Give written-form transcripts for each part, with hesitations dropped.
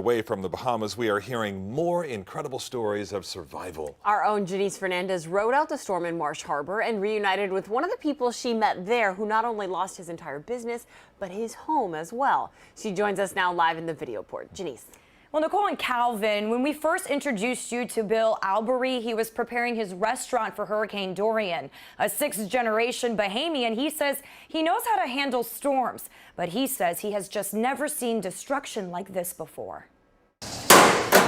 away from the Bahamas, we are hearing more incredible stories of survival. Our own Janice Fernandez rode out the storm in Marsh Harbor and reunited with one of the people she met there who not only lost his entire business, but his home as well. She joins us now live in the video port. Janice. Well, Nicole and Calvin, when we first introduced you to Bill Albury, he was preparing his restaurant for Hurricane Dorian. A sixth-generation Bahamian, he says he knows how to handle storms, but he says he has just never seen destruction like this before.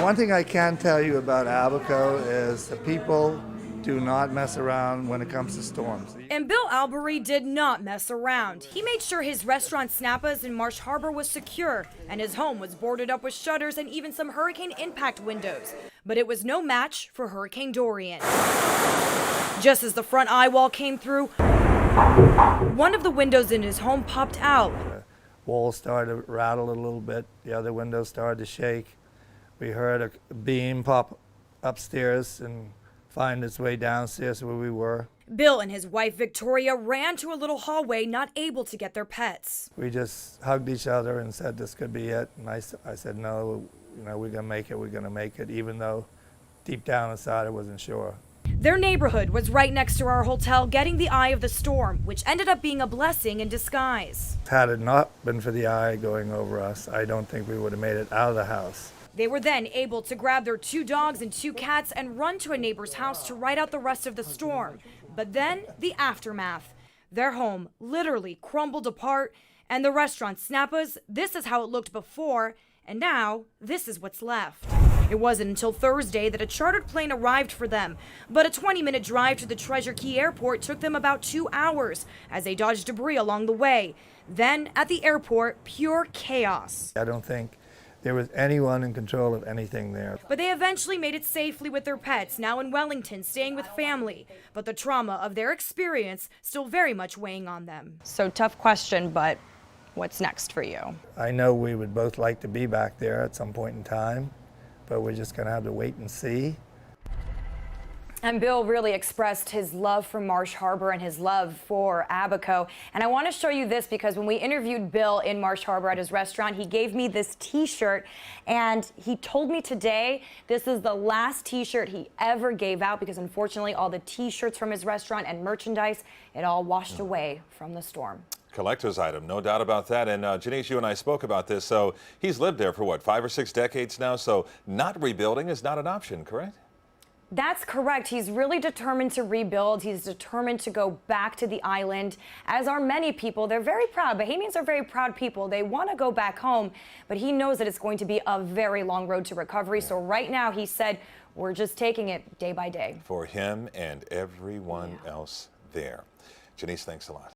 One thing I can tell you about Abaco is the people do not mess around when it comes to storms. And Bill Albury did not mess around. He made sure his restaurant Snappa's in Marsh Harbor was secure, and his home was boarded up with shutters and even some hurricane impact windows. But it was no match for Hurricane Dorian. Just as the front eye wall came through, one of the windows in his home popped out. The walls started to rattle a little bit. The other windows started to shake. We heard a beam pop upstairs and find its way downstairs where we were. Bill and his wife Victoria ran to a little hallway, not able to get their pets. We just hugged each other and said this could be it. And I said, no, we're gonna make it, even though deep down inside I wasn't sure. Their neighborhood was right next to our hotel, getting the eye of the storm, which ended up being a blessing in disguise. Had it not been for the eye going over us, I don't think we would have made it out of the house. They were then able to grab their 2 dogs and 2 cats and run to a neighbor's house to ride out the rest of the storm. But then the aftermath. Their home literally crumbled apart, and the restaurant Snappa's, this is how it looked before, and now this is what's left. It wasn't until Thursday that a chartered plane arrived for them, but a 20-minute drive to the Treasure Key Airport took them about 2 hours as they dodged debris along the way. Then, at the airport, pure chaos. I don't think there was anyone in control of anything there. But they eventually made it safely with their pets, now in Wellington, staying with family. But the trauma of their experience still very much weighing on them. So tough question, but what's next for you? I know we would both like to be back there at some point in time, but we're just gonna have to wait and see. And Bill really expressed his love for Marsh Harbor and his love for Abaco. And I want to show you this because when we interviewed Bill in Marsh Harbor at his restaurant, he gave me this t-shirt, and he told me today this is the last t-shirt he ever gave out because unfortunately all the t-shirts from his restaurant and merchandise, it all washed away from the storm. Collector's item, no doubt about that. And Janice, you and I spoke about this. So he's lived there for what, 5 or 6 decades now? So not rebuilding is not an option, correct? That's correct. He's really determined to rebuild. He's determined to go back to the island, as are many people. They're very proud. Bahamians are very proud people. They want to go back home, but he knows that it's going to be a very long road to recovery. So right now, he said, we're just taking it day by day. For him and everyone else there. Janice, thanks a lot.